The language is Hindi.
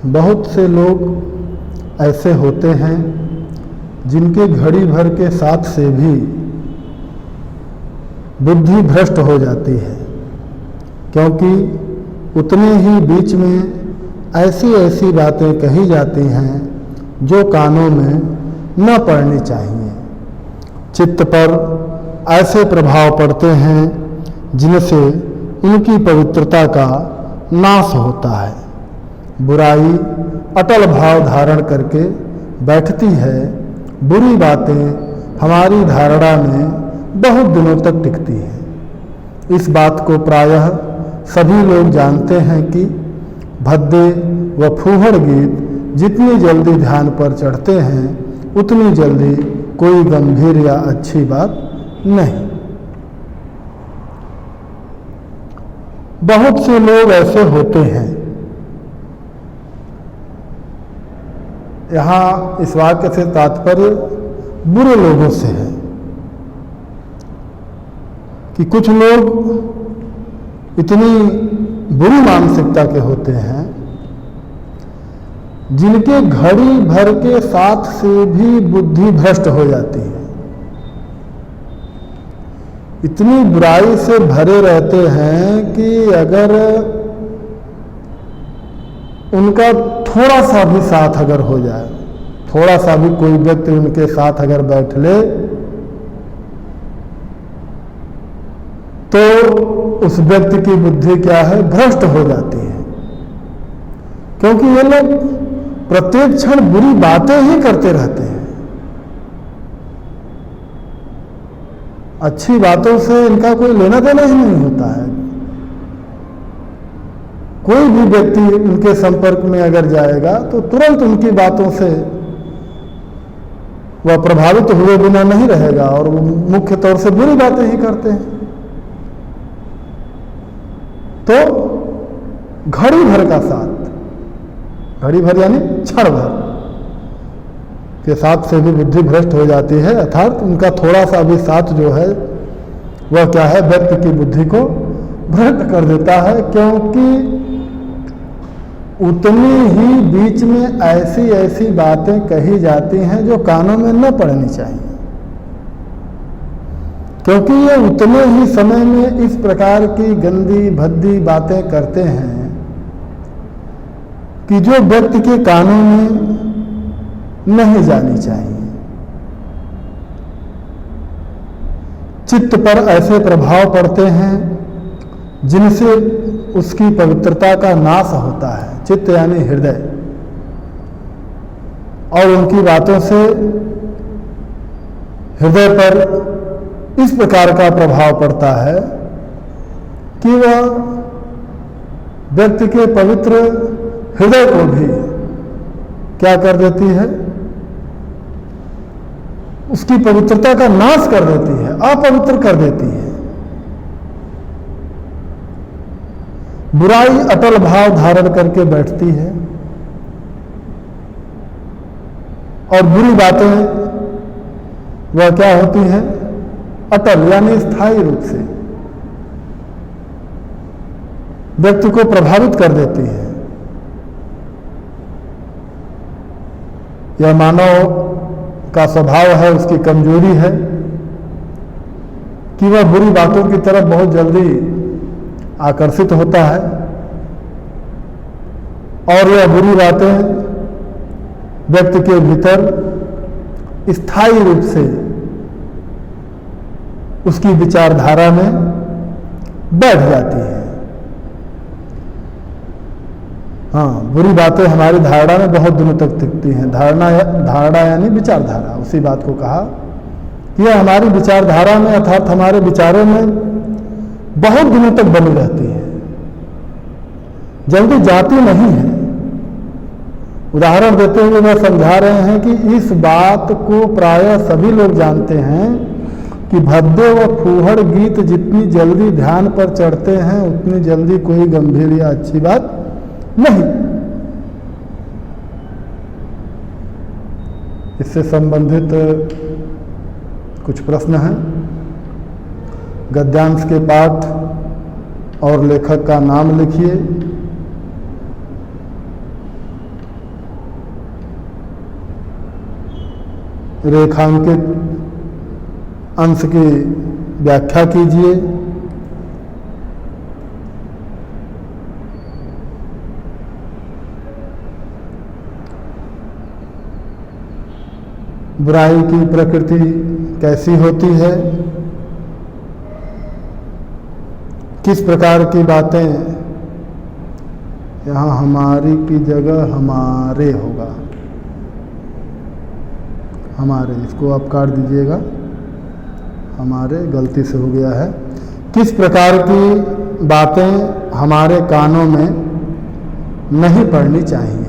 बहुत से लोग ऐसे होते हैं जिनके घड़ी भर के साथ से भी बुद्धि भ्रष्ट हो जाती है, क्योंकि उतने ही बीच में ऐसी ऐसी बातें कही जाती हैं जो कानों में न पड़नी चाहिए। चित्त पर ऐसे प्रभाव पड़ते हैं जिनसे उनकी पवित्रता का नाश होता है। बुराई अटल भाव धारण करके बैठती है। बुरी बातें हमारी धारणा में बहुत दिनों तक टिकती हैं। इस बात को प्रायः सभी लोग जानते हैं कि भद्दे व फूहड़ गीत जितनी जल्दी ध्यान पर चढ़ते हैं उतनी जल्दी कोई गंभीर या अच्छी बात नहीं। बहुत से लोग ऐसे होते हैं। यहाँ इस वाक्य से तात्पर्य बुरे लोगों से है कि कुछ लोग इतनी बुरी मानसिकता के होते हैं जिनके घड़ी भर के साथ से भी बुद्धि भ्रष्ट हो जाती है। इतनी बुराई से भरे रहते हैं कि अगर उनका थोड़ा सा भी साथ अगर हो जाए, थोड़ा सा भी कोई व्यक्ति उनके साथ अगर बैठ ले तो उस व्यक्ति की बुद्धि क्या है, भ्रष्ट हो जाती है। क्योंकि ये लोग प्रत्येक क्षण बुरी बातें ही करते रहते हैं। अच्छी बातों से इनका कोई लेना देना ही नहीं होता है। कोई भी व्यक्ति उनके संपर्क में अगर जाएगा तो तुरंत उनकी बातों से वह प्रभावित हुए बिना नहीं रहेगा और वो मुख्य तौर से बुरी बातें ही करते हैं। तो घड़ी भर का साथ, घड़ी भर यानी क्षण भर के साथ से भी बुद्धि भ्रष्ट हो जाती है। अर्थात उनका थोड़ा सा भी साथ जो है वह क्या है, व्यक्ति की बुद्धि को भ्रष्ट कर देता है। क्योंकि उतनी ही बीच में ऐसी ऐसी बातें कही जाती हैं जो कानों में न पड़नी चाहिए। क्योंकि ये उतने ही समय में इस प्रकार की गंदी भद्दी बातें करते हैं कि जो व्यक्ति के कानों में नहीं जानी चाहिए। चित्त पर ऐसे प्रभाव पड़ते हैं जिनसे उसकी पवित्रता का नाश होता है। चित्त यानी हृदय, और उनकी बातों से हृदय पर इस प्रकार का प्रभाव पड़ता है कि वह व्यक्ति के पवित्र हृदय को भी क्या कर देती है, उसकी पवित्रता का नाश कर देती है, अपवित्र कर देती है। बुराई अटल भाव धारण करके बैठती है और बुरी बातें वह क्या होती हैं, अटल यानी स्थायी रूप से व्यक्ति को प्रभावित कर देती है। यह मानव का स्वभाव है, उसकी कमजोरी है कि वह बुरी बातों की तरफ बहुत जल्दी आकर्षित होता है और यह बुरी बातें व्यक्ति के भीतर स्थायी रूप से उसकी विचारधारा में बैठ जाती है। हाँ, बुरी बातें हमारी धारणा में बहुत दिनों तक टिकती हैं। धारणा यानी विचारधारा, उसी बात को कहा कि यह हमारी विचारधारा में अर्थात हमारे विचारों में बहुत दिनों तक बनी रहती है, जल्दी जाती नहीं है। उदाहरण देते हुए वह समझा रहे हैं कि इस बात को प्रायः सभी लोग जानते हैं कि भद्दे व फूहड़ गीत जितनी जल्दी ध्यान पर चढ़ते हैं उतनी जल्दी कोई गंभीर या अच्छी बात नहीं। इससे संबंधित कुछ प्रश्न हैं। गद्यांश के पाठ और लेखक का नाम लिखिए। रेखांकित अंश की व्याख्या कीजिए। बुराई की प्रकृति कैसी होती है, किस प्रकार की बातें, यहाँ हमारी की जगह हमारे होगा, हमारे, इसको आप काट दीजिएगा, हमारे गलती से हो गया है। किस प्रकार की बातें हमारे कानों में नहीं पड़नी चाहिए।